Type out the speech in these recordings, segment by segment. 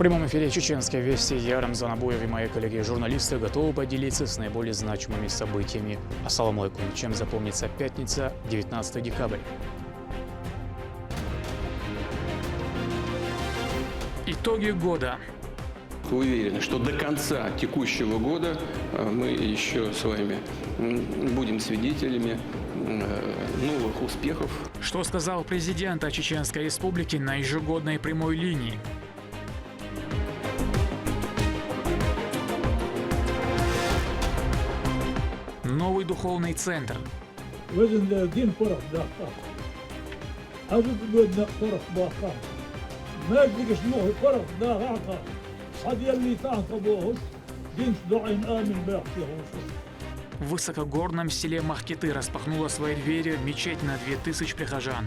прямом эфире «Чеченские вести». Я, Рамзан Абуев, и мои коллеги-журналисты готовы поделиться с наиболее значимыми событиями. Ассаламу алейкум. Чем запомнится пятница, 19 декабря. Итоги года. Уверены, что до конца текущего года мы еще с вами будем свидетелями новых успехов. Что сказал президент о Чеченской Республике на ежегодной прямой линии? Новый духовный центр. В высокогорном селе Махкиты распахнула свои двери мечеть на 2000 прихожан.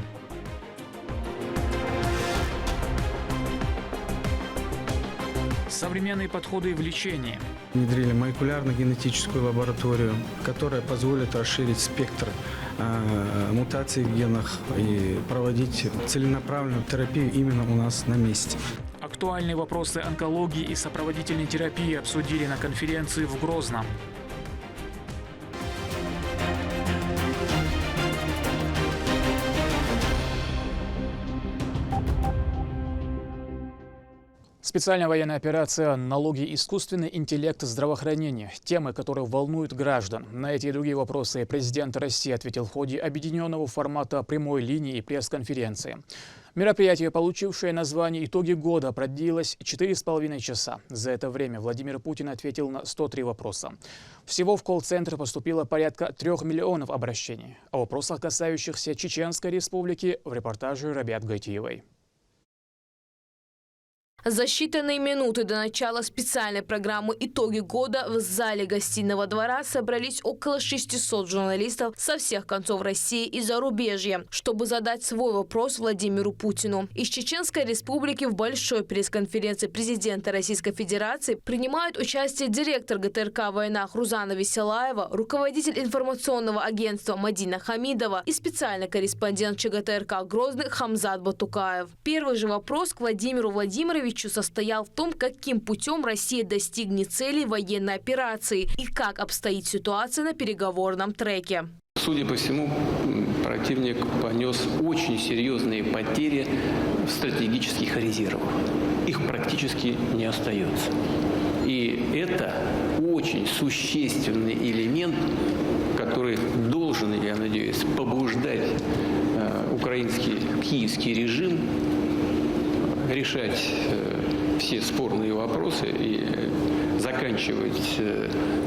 Современные подходы в лечении. Внедрили молекулярно-генетическую лабораторию, которая позволит расширить спектр мутаций в генах и проводить целенаправленную терапию именно у нас на месте. Актуальные вопросы онкологии и сопроводительной терапии обсудили на конференции в Грозном. Специальная военная операция «Налоги, искусственный интеллект, здравоохранение» – темы, которые волнуют граждан. На эти и другие вопросы президент России ответил в ходе объединенного формата прямой линии и пресс-конференции. Мероприятие, получившее название «Итоги года», продлилось 4,5 часа. За это время Владимир Путин ответил на 103 вопроса. Всего в колл-центр поступило порядка 3 миллионов обращений. О вопросах, касающихся Чеченской Республики, в репортаже Рабиат Гайтиевой. За считанные минуты до начала специальной программы «Итоги года» в зале гостиного двора собрались около 600 журналистов со всех концов России и зарубежья, чтобы задать свой вопрос Владимиру Путину. Из Чеченской Республики в большой пресс-конференции президента Российской Федерации принимают участие директор ГТРК «Войнах» Рузана Веселаева, руководитель информационного агентства Мадина Хамидова и специальный корреспондент ЧГТРК «Грозный» Хамзат Батукаев. Первый же вопрос к Владимиру Владимировичу состоял в том, каким путем Россия достигнет целей военной операции и как обстоит ситуация на переговорном треке. Судя по всему, противник понес очень серьезные потери в стратегических резервах. Их практически не остается. И это очень существенный элемент, который должен, я надеюсь, побуждать украинский, киевский режим решать все спорные вопросы и заканчивать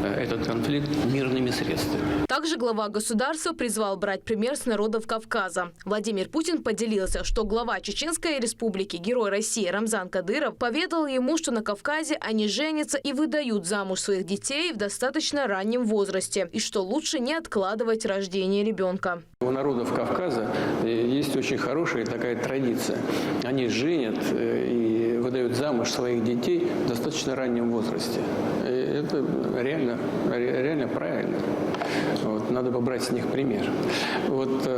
этот конфликт мирными средствами. Также глава государства призвал брать пример с народов Кавказа. Владимир Путин поделился, что глава Чеченской Республики, герой России Рамзан Кадыров, поведал ему, что на Кавказе они женятся и выдают замуж своих детей в достаточно раннем возрасте, и что лучше не откладывать рождение ребенка. У народов Кавказа есть очень хорошая такая традиция. Они женят и выдают замуж своих детей в достаточно раннем возрасте. И это реально правильно. Вот, надо побрать с них пример. Вот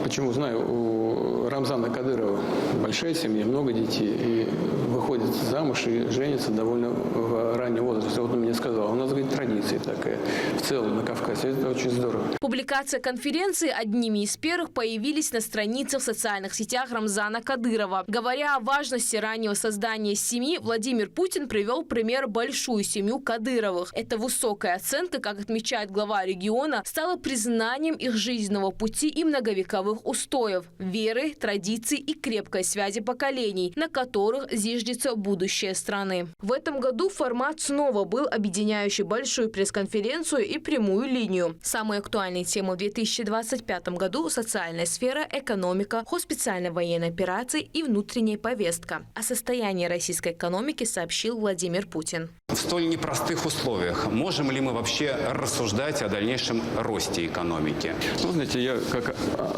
почему знаю, у Рамзана Кадырова большая семья, много детей, и выходят замуж и женятся довольно в раннем возрасте. Вот он мне сказал, у нас, говорит, традиция такая в целом на Кавказе. Это очень здорово. Публикация конференции одними из первых появились на страницах в социальных сетях Рамзана Кадырова. Говоря о важности раннего создания семьи, Владимир Путин привел пример большую семью Кадыровых. Это высокая оценка, как отмечает глава региона, стала признанием их жизненного пути и многовековых устоев, веры, традиций и крепкой связи поколений, на которых зиждется будущее страны. В этом году формат снова был объединяющий большую пресс-конференцию и прямую линию. Самые актуальные темы в 2025 году – социальная сфера, экономика, ход специальной военной операции и внутренняя повестка. О состоянии российской экономики сообщил Владимир Путин. В столь непростых условиях можем ли мы вообще рассуждать о дальнейшем росте экономики? Ну, знаете, я, как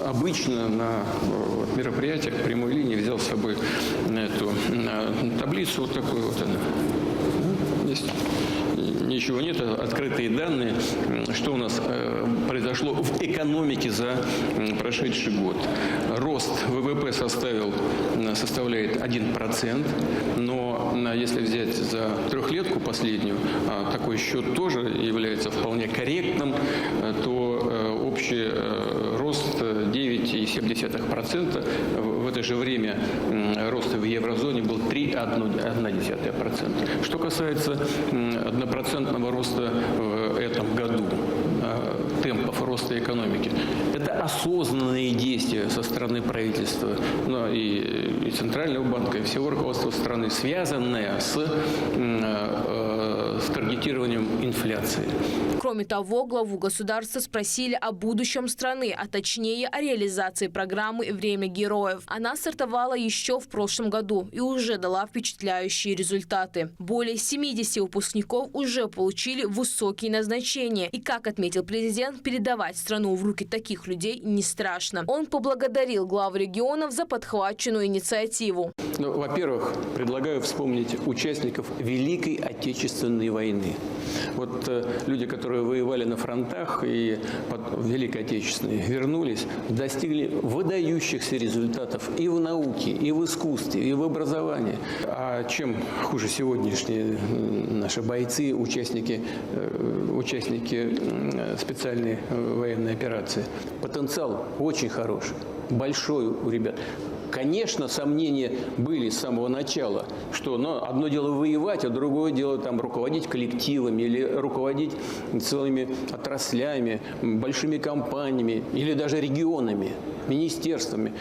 обычно, на мероприятиях прямой линии взял с собой эту таблицу, вот такую вот она. Есть ничего нет, открытые данные, что у нас произошло в экономике за прошедший год. Рост ВВП составляет 1%, но если взять за трехлетку последнюю, такой счет тоже является вполне корректным, то общий рост 9,7%. В это же время рост в еврозоне был 3,1%. Что касается 1% роста в этом году, темпов роста экономики, это осознанные действия со стороны правительства, и Центрального банка, и всего руководства страны, связанные с таргетированием инфляции. Кроме того, главу государства спросили о будущем страны, а точнее о реализации программы «Время героев». Она стартовала еще в прошлом году и уже дала впечатляющие результаты. Более 70 выпускников уже получили высокие назначения. И, как отметил президент, передавать страну в руки таких людей не страшно. Он поблагодарил глав регионов за подхваченную инициативу. Во-первых, предлагаю вспомнить участников Великой Отечественной войны. Вот люди, которые воевали на фронтах и в Великой Отечественной вернулись, достигли выдающихся результатов и в науке, и в искусстве, и в образовании. А чем хуже сегодняшние наши бойцы, участники специальной военной операции? Потенциал очень хороший, большой у ребят. Конечно, сомнения были с самого начала, что одно дело воевать, а другое дело руководить коллективами или руководить целыми отраслями, большими компаниями или даже регионами, министерствами.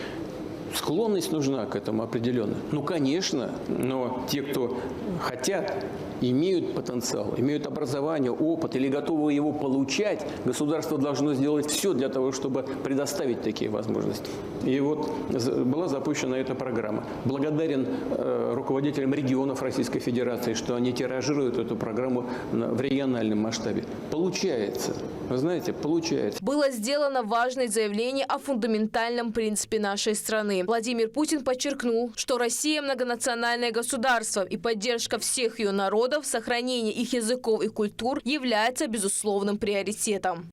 Склонность нужна к этому определенно. Конечно, но те, кто хотят, имеют потенциал, имеют образование, опыт или готовы его получать, государство должно сделать все для того, чтобы предоставить такие возможности. И вот была запущена эта программа. Благодарен руководителям регионов Российской Федерации, что они тиражируют эту программу в региональном масштабе. Получается. Вы знаете, получается. Было сделано важное заявление о фундаментальном принципе нашей страны. Владимир Путин подчеркнул, что Россия многонациональное государство и поддержка всех ее народов, сохранение их языков и культур является безусловным приоритетом.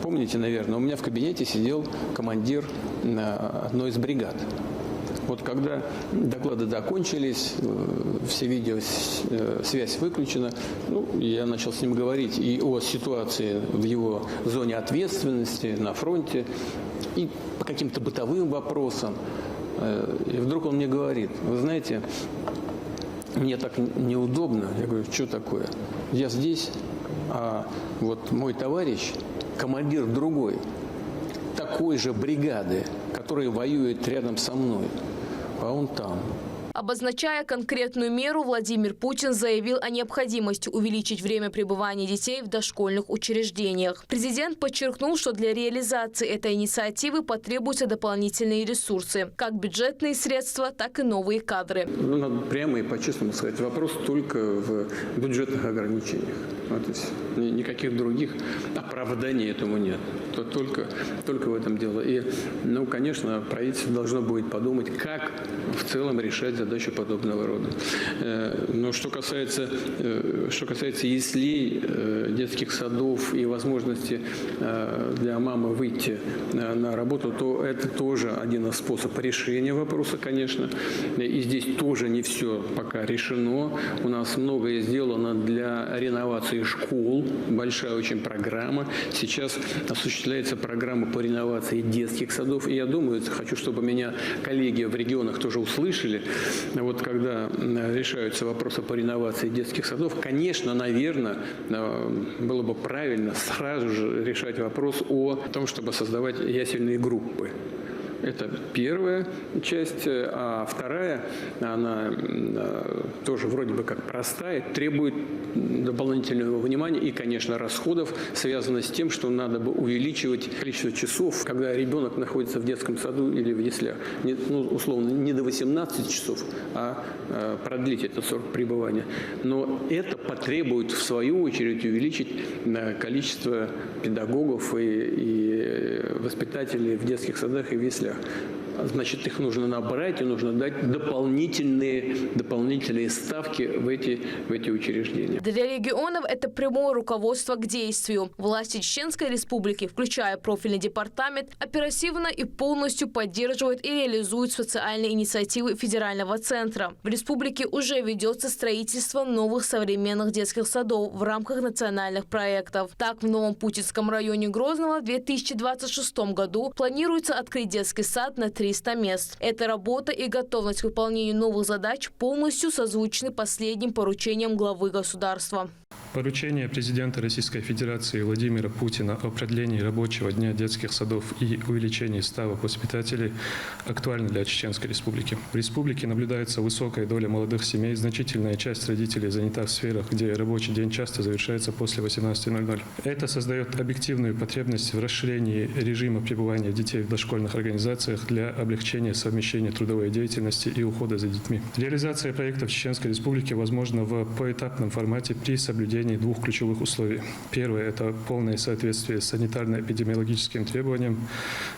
Помните, наверное, у меня в кабинете сидел командир одной из бригад. Вот когда доклады закончились, все видеосвязь выключена, я начал с ним говорить и о ситуации в его зоне ответственности на фронте, и по каким-то бытовым вопросам. И вдруг он мне говорит: вы знаете, мне так неудобно. Я говорю: что такое? Я здесь, а вот мой товарищ, командир другой, такой же бригады, который воюет рядом со мной, а он там. Обозначая конкретную меру, Владимир Путин заявил о необходимости увеличить время пребывания детей в дошкольных учреждениях. Президент подчеркнул, что для реализации этой инициативы потребуются дополнительные ресурсы, как бюджетные средства, так и новые кадры. Надо прямо и по-честному сказать, вопрос только в бюджетных ограничениях. То есть никаких других оправданий этому нет. Только в этом дело. И, конечно, правительство должно будет подумать, как в целом решать задачи подобного рода. Но что касается яслей, детских садов и возможности для мамы выйти на работу, то это тоже один из способов решения вопроса, конечно. И здесь тоже не все пока решено. У нас многое сделано для реновации школ. Большая очень программа. Сейчас осуществляется программа по реновации детских садов. И я думаю, хочу, чтобы меня коллеги в регионах тоже услышали. Вот когда решаются вопросы по реновации детских садов, конечно, наверное, было бы правильно сразу же решать вопрос о том, чтобы создавать ясельные группы. Это первая часть, а вторая, она тоже вроде бы как простая, требует дополнительного внимания и, конечно, расходов, связанных с тем, что надо бы увеличивать количество часов, когда ребенок находится в детском саду или в яслях. Условно, не до 18 часов, а продлить этот срок пребывания. Но это потребует, в свою очередь, увеличить количество педагогов и воспитателей в детских садах и в яслях. значит, их нужно набрать и нужно дать дополнительные ставки в эти учреждения. Для регионов это прямое руководство к действию. Власти Чеченской Республики, включая профильный департамент, оперативно и полностью поддерживают и реализуют социальные инициативы федерального центра. В республике уже ведется строительство новых современных детских садов в рамках национальных проектов. Так, в Новом Путинском районе Грозного в 2026 году планируется открыть детский сад на 300 мест. Эта работа и готовность к выполнению новых задач полностью созвучны последним поручениям главы государства. Поручение президента Российской Федерации Владимира Путина о продлении рабочего дня детских садов и увеличении ставок воспитателей актуально для Чеченской Республики. В республике наблюдается высокая доля молодых семей, значительная часть родителей занята в сферах, где рабочий день часто завершается после 18:00. Это создает объективную потребность в расширении режима пребывания детей в дошкольных организациях для облегчения совмещения трудовой деятельности и ухода за детьми. Реализация проектов Чеченской Республики возможна в поэтапном формате при соблюдении двух ключевых условий. Первое – это полное соответствие с санитарно-эпидемиологическим требованиям,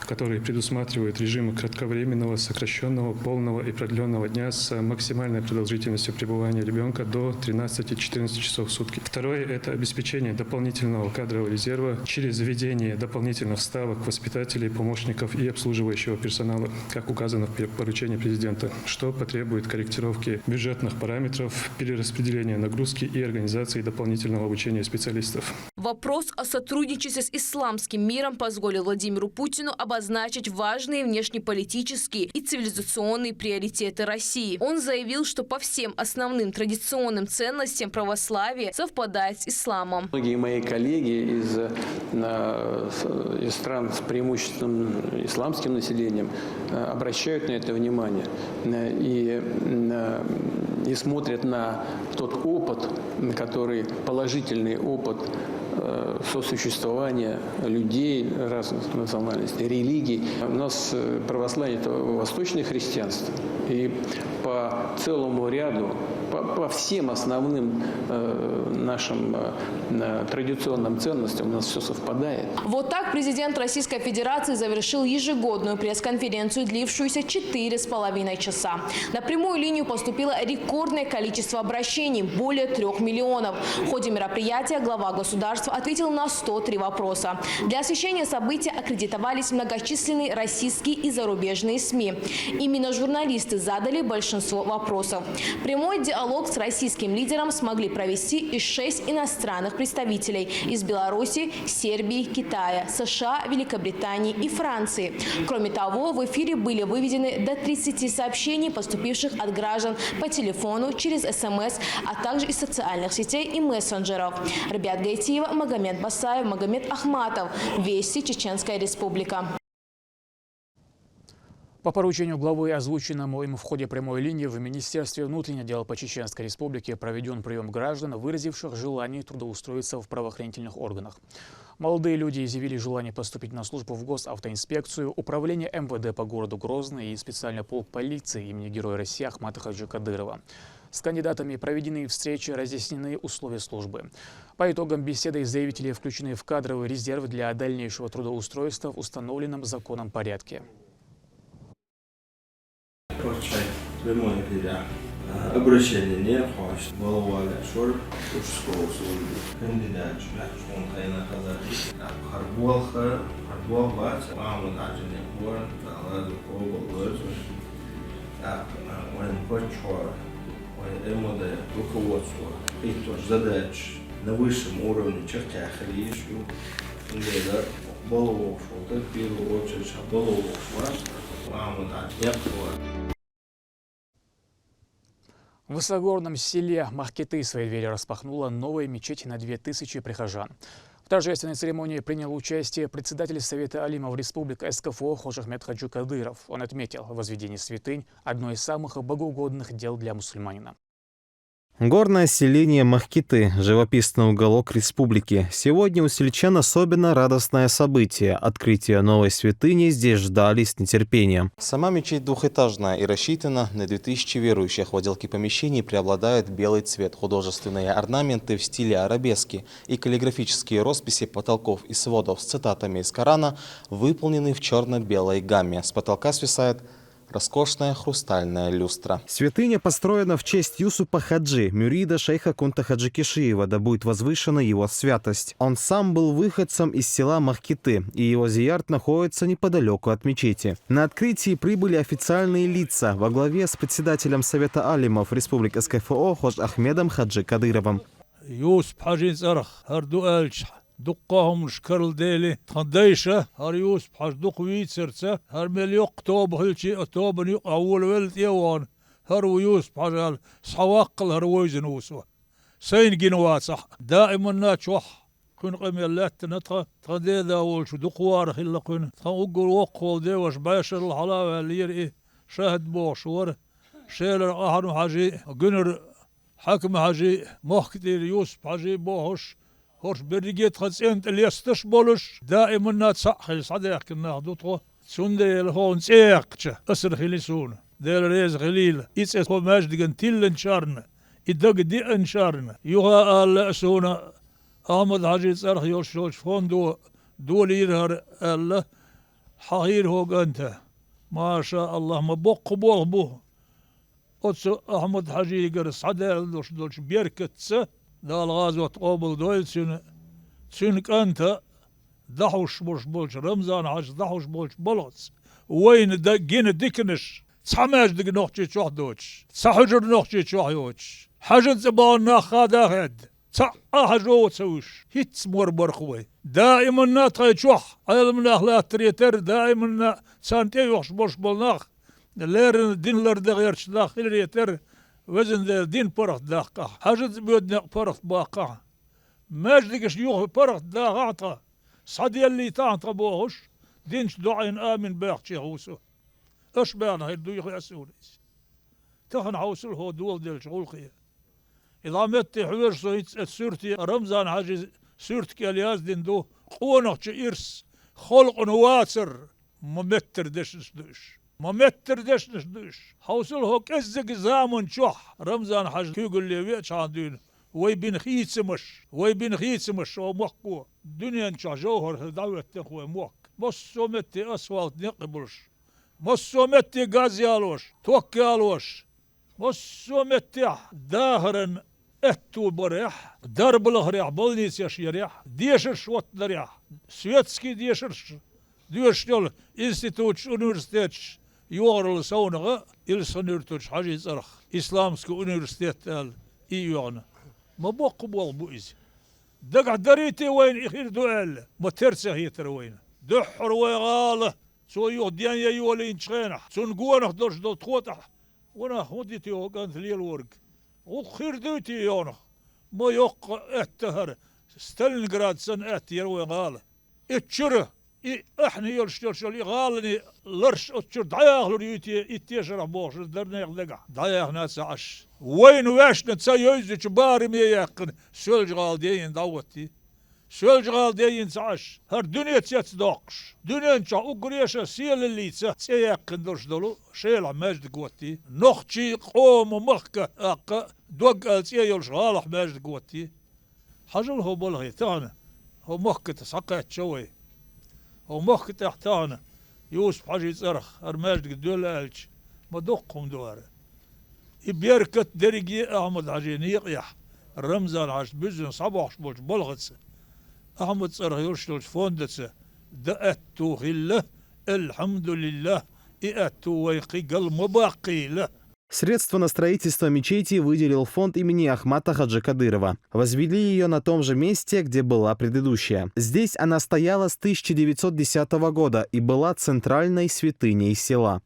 которые предусматривают режимы кратковременного, сокращенного, полного и продленного дня с максимальной продолжительностью пребывания ребенка до 13-14 часов в сутки. Второе – это обеспечение дополнительного кадрового резерва через введение дополнительных ставок воспитателей, помощников и обслуживающего персонала, как указано в поручении президента, что потребует корректировки бюджетных параметров, перераспределения нагрузки и организации дополнительного обучения специалистов. Вопрос о сотрудничестве с исламским миром позволил Владимиру Путину обозначить важные внешнеполитические и цивилизационные приоритеты России. Он заявил, что по всем основным традиционным ценностям православие совпадает с исламом. Многие мои коллеги из стран с преимущественным исламским населением обращают на это внимание и смотрят на тот опыт, который положительный опыт сосуществования людей разных национальностей, религий. У нас православие – это восточное христианство. И по целому ряду, по всем основным нашим традиционным ценностям у нас все совпадает. Вот так президент Российской Федерации завершил ежегодную пресс-конференцию, длившуюся 4,5 часа. На прямую линию поступило рекордное количество обращений – более 3 миллионов. В ходе мероприятия глава государства ответил на 103 вопроса. Для освещения события аккредитовались многочисленные российские и зарубежные СМИ. Именно журналисты задали большинство вопросов. Прямой диалог с российским лидером смогли провести и 6 иностранных представителей из Беларуси, Сербии, Китая, США, Великобритании и Франции. Кроме того, в эфире были выведены до 30 сообщений, поступивших от граждан по телефону, через СМС, а также из социальных сетей и мессенджеров. Рабиат Гайтиева, Магомед Басаев, Магомед Ахматов. Вести, Чеченская Республика. По поручению главы, озвученному им в ходе прямой линии, в Министерстве внутренних дел по Чеченской Республике проведен прием граждан, выразивших желание трудоустроиться в правоохранительных органах. Молодые люди изъявили желание поступить на службу в госавтоинспекцию, управление МВД по городу Грозный и специальный полк полиции имени Героя России Ахмата Хаджи Кадырова. С кандидатами проведены встречи, разъяснены условия службы. По итогам беседы заявители включены в кадровый резерв для дальнейшего трудоустройства в установленном законом порядке. Обращение не хочет, балуаля шор, школу кандидат, он тайна казахи, харбуалха, харбуалбац, маму наджине бор, алазу поболгоз, он почор, он МВД руководство, и то задач на высшем уровне чертя хрищу, лидер балуов, шел, в первую очередь балуов, маму наджине бор. В высокогорном селе Махкеты свои двери распахнула новая мечеть на 2000 прихожан. В торжественной церемонии принял участие председатель Совета алимов Республики СКФО Хожахмед Хаджи Кадыров. Он отметил, возведение святынь – одно из самых богоугодных дел для мусульманина. Горное селение Махкиты, живописный уголок республики. Сегодня у сельчан особенно радостное событие. Открытие новой святыни здесь ждали с нетерпением. Сама мечеть двухэтажная и рассчитана на 2000 верующих. В отделке помещений преобладает белый цвет, художественные орнаменты в стиле арабески и каллиграфические росписи потолков и сводов с цитатами из Корана выполнены в черно-белой гамме. С потолка свисает роскошная хрустальная люстра. Святыня построена в честь Юсупа Хаджи, мюрида шейха Кунта Хаджи Кишиева, да будет возвышена его святость. Он сам был выходцем из села Махкиты, и его зиярт находится неподалеку от мечети. На открытии прибыли официальные лица во главе с председателем Совета алимов Республики СКФО Хож Ахмедом Хаджи Кадыровым. Юсуп Хаджи Царх, Ардуэльч. دقهم شكرل ديلي تخديشة هر يوسف حش دق ويتسرسة هر مليق توب هلشي توب نيق أول ولد يوان هر ويوسف حش صواقل هر ويزن وسوه سين جنوات صح دائما ناتشوح كن قمي اللات نتخ تخدي ذا والش دقوار خلا كن تخوقل وقول دي وش باشر الحلاوة اللي يرئي شاهد بوش ور شيلر أحد حاجي جنر حكم حاجي مخكتير يوسف حاجي بوهش هورش بريجيت خزنت اللي يستشبولش دائما نتصحي صديق كنا دوتو سوندي الهون سيقتش اسر خليسون دير ريز خليل يتس هو ماجد قنتيل انشارنا يدق دي انشارنا يوها ال سونا احمد حاجي صرخ يوش فوندو دولي يرهر الله حهير هو قنته ما شاء الله ما بق بوه بوه أتس احمد حاجي يقرص صديق دوش بيركتس دا الغازوة قابل دويل سنك أنت دحوش بولش رمزان عاش دحوش بولش بلغز وين دا جين ديكنش تسحماش دق نوخشي شوح دوش تسحجر نوخشي شوح يوش حاجة زبان ناخا داخد حاجة تسوش هيتس مربر خوي دائما ناتخي شوح أيضا من أخلاق تريتر دائما سانتي يوخش بولش بولناخ لير دين لر دغيرش داخل ريتر وزن ذا دين برخ داقة حاجة بيودنا برخ باقة ماجدكش يوخ برخ داقة صدي اللي تعطى بوهش دينش دعين آمن باقشي هوسو اش بانا هيدو يخي أسوليس تخن حوسل هو دول ديال شغول خير إذا متي حوير سورتي رمزان حاجة سورت كالياز دين دو قونخ إرس خلق نواسر ممتر دش ما متر دش حوصل هو كزق زامن شح رمزان حاج يقول لي ويش عندين وي بين خيتسمش ومحكو دنيا نشا جوهر دعوة تخوي موك بصو متي أسفلت نقبلش بصو متي غازيالوش توكيالوش بصو متي داهرن اتو بريح درب الغريح بلنيس يشيريح ديشر شوت دريح سويتسكي ديشرش ديشتول انستيتوتش universitetش يورل سونغا إلسنيرتوش حاجة صرخ إسلامسك universitet ال إيوانا ما بوق بوئز دقع دريتي وين إخير دوال ما ترسه هي تروينا دحر ويغاله سو يوديان يولين شخينح سنقوانخ دوش دو تخوتح وانا خوديتي وقانت لي الورق وخير دوتي يونخ ما يوق اتهر ستالنغراد سن يروي غاله اتشره احنا يرشل يغالني لرش اتشر دايغ لريتي اتيشر بوش درنا يغدقع دايغ ناس عش وين واش نتسا يوزج باري مي يقن سولج غالدين داوتي سولج غالدين عش هر دنيا تسدوقش دنيا نشا وقريش سيل اللي تسيقن درش دولو شيل ماجد قوتي نختي قوم ومخك اق دوق سيل شغالح ماجد قوتي حاجه هو بلغي تاعنا هو مخك تسقط شوي ومخ تحتانا يوسف حاجة صرخ أرماجد قدول ألش ما دقهم دواره يبيركت درجي أحمد حاجة نيقيح الرمزان عاش بزن صباح بولش بلغتس أحمد صرخ يرشلش فوندتس دأتو خله الحمد لله إأتو ويقي قل مباقي له. Средства на строительство мечети выделил фонд имени Ахмата Хаджи Кадырова. Возвели ее на том же месте, где была предыдущая. Здесь она стояла с 1910 года и была центральной святыней села.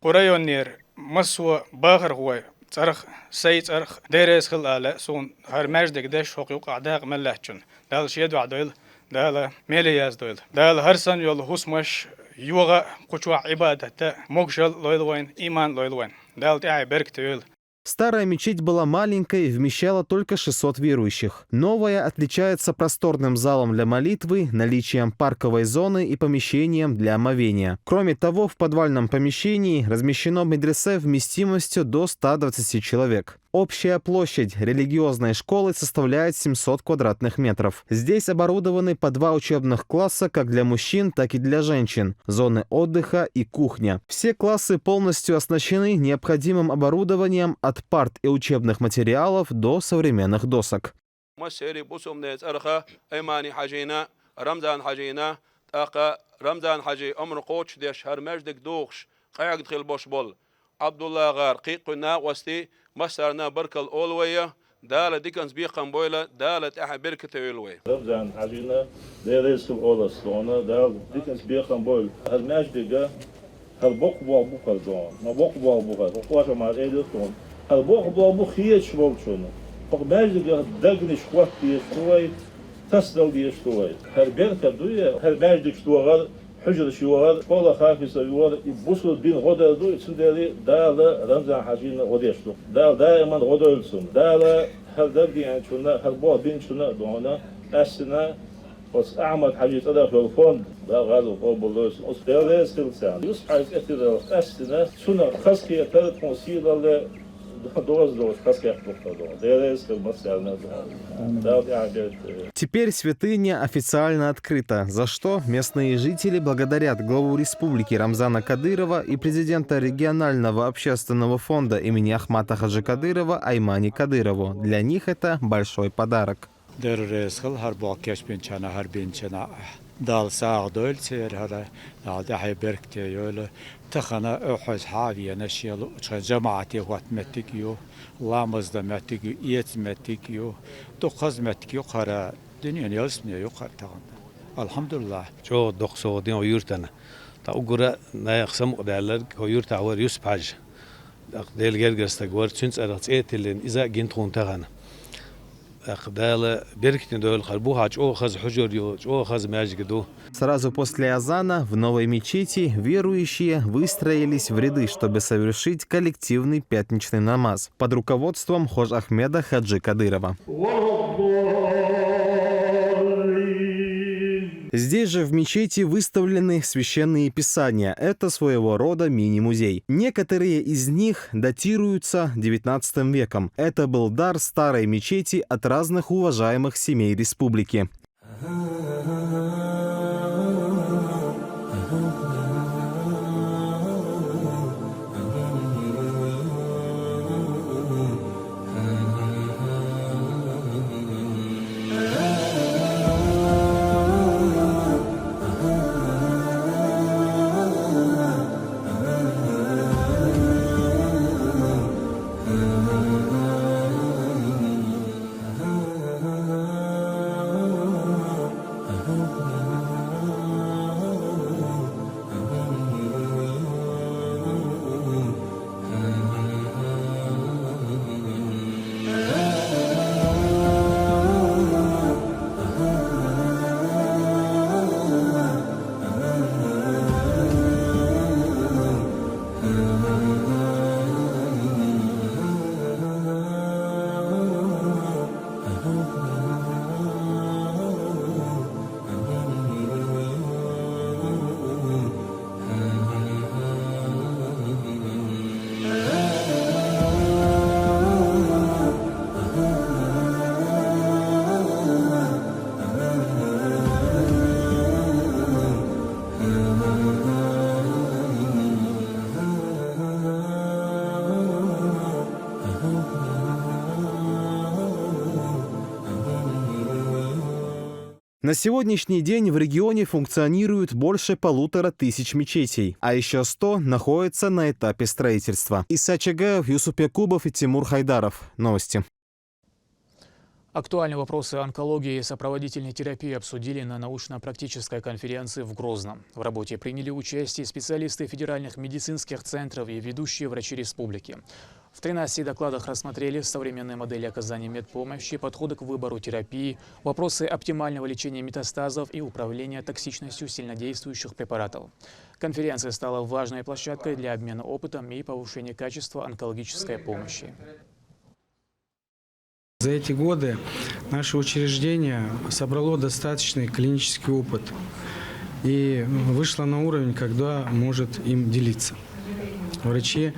صرخ سيد صرخ ديرس خلالة سون هرماج دقدش حقوق أعداء ملحشون دال شيد وعدويل دال ميلياز دويل دال هرسن يول هسمش يوغا قشوع عبادة موكشل لويل وين إيمان لويل وين دال تعي برك تويل Старая мечеть была маленькой и вмещала только 600 верующих. Новая отличается просторным залом для молитвы, наличием парковой зоны и помещением для омовения. Кроме того, в подвальном помещении размещено медресе вместимостью до 120 человек. Общая площадь религиозной школы составляет 700 квадратных метров. Здесь оборудованы по 2 учебных класса как для мужчин, так и для женщин, зоны отдыха и кухня. Все классы полностью оснащены необходимым оборудованием от парт и учебных материалов до современных досок. مسرنا بركة الأولوية دالة ديكنز بيقن بويلة دالة أحد بركة أولوية. رمضان حجينا دارس الأولى صونا دال ديكنز بيقن بويل هالماش دقة هالبقبوا بقر دون ما بقبوا بقر وقواش مع الأيدي دون هالبقبوا بخيت شباب شونه بقماش دقة دقني شقوات بيشتوي تصدق بيشتوي هالبركة دوية هالماش دق شتوغر حجر شوار قول خافي سوار يبصر بين غدا دو يسندري دال رمضان حجينا غديشتو دال دائما غدا يلسون دال هل دقي يعني شنا هل بوا بين شنا دونا أسنا بس أعمل حاجة هذا في الفند دال غادو قبل لوس أسبوعين سلسان يصحى يكتر أسنا شنا خسكي ثلاث مسيرة Теперь святыня официально открыта, за что местные жители благодарят главу республики Рамзана Кадырова и президента регионального общественного фонда имени Ахмата Хаджи Кадырова Аймани Кадырову. Для них это большой подарок. دال ساق دول سير هذا دحي بركتي يول تخنا أحوز حاوية نشيل جماعتي وقت متكيو لامز دمتكيو إيت متكيو دخز متكيو قرا دنيا يلسمي يقر تغن الحمد لله شو دخسو دين ويرتنا تا أقرأ نايقسم قدالر ويرتا ور يسبحج ديل جرجس تقور تشنس أرتس إيتلين إذا جنتون تغن Сразу после азана в новой мечети верующие выстроились в ряды, чтобы совершить коллективный пятничный намаз под руководством Хож Ахмеда Хаджи Кадырова. Здесь же в мечети выставлены священные писания. Это своего рода мини-музей. Некоторые из них датируются XIX веком. Это был дар старой мечети от разных уважаемых семей республики. На сегодняшний день в регионе функционирует больше 1500 мечетей, а еще 100 находятся на этапе строительства. Иса Чагаев, Юсуп Якубов и Тимур Хайдаров. Новости. Актуальные вопросы онкологии и сопроводительной терапии обсудили на научно-практической конференции в Грозном. В работе приняли участие специалисты федеральных медицинских центров и ведущие врачи республики. В 13 докладах рассмотрели современные модели оказания медпомощи, подходы к выбору терапии, вопросы оптимального лечения метастазов и управления токсичностью сильнодействующих препаратов. Конференция стала важной площадкой для обмена опытом и повышения качества онкологической помощи. За эти годы наше учреждение собрало достаточный клинический опыт и вышло на уровень, когда может им делиться. Врачи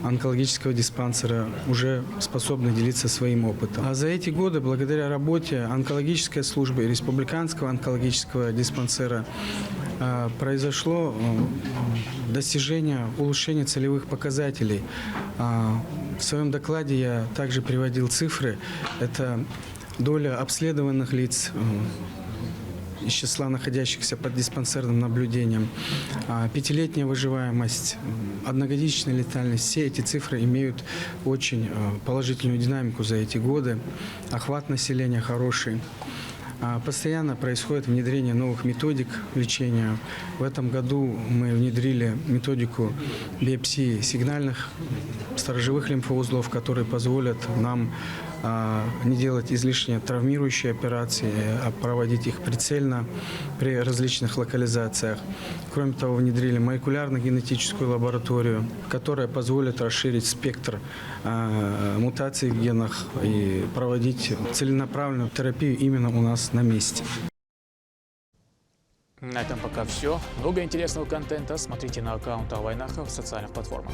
онкологического диспансера уже способны делиться своим опытом. А за эти годы, благодаря работе онкологической службы и республиканского онкологического диспансера, произошло достижение улучшения целевых показателей. В своем докладе я также приводил цифры. Это доля обследованных лиц из числа находящихся под диспансерным наблюдением, 5-летняя выживаемость, одногодичная летальность. Все эти цифры имеют очень положительную динамику за эти годы. Охват населения хороший. Постоянно происходит внедрение новых методик лечения. В этом году мы внедрили методику биопсии сигнальных сторожевых лимфоузлов, которые позволят нам не делать излишне травмирующие операции, а проводить их прицельно при различных локализациях. Кроме того, внедрили молекулярно-генетическую лабораторию, которая позволит расширить спектр мутаций в генах и проводить целенаправленную терапию именно у нас на месте. На этом пока все. Много интересного контента смотрите на аккаунтах Вайнаха в социальных платформах.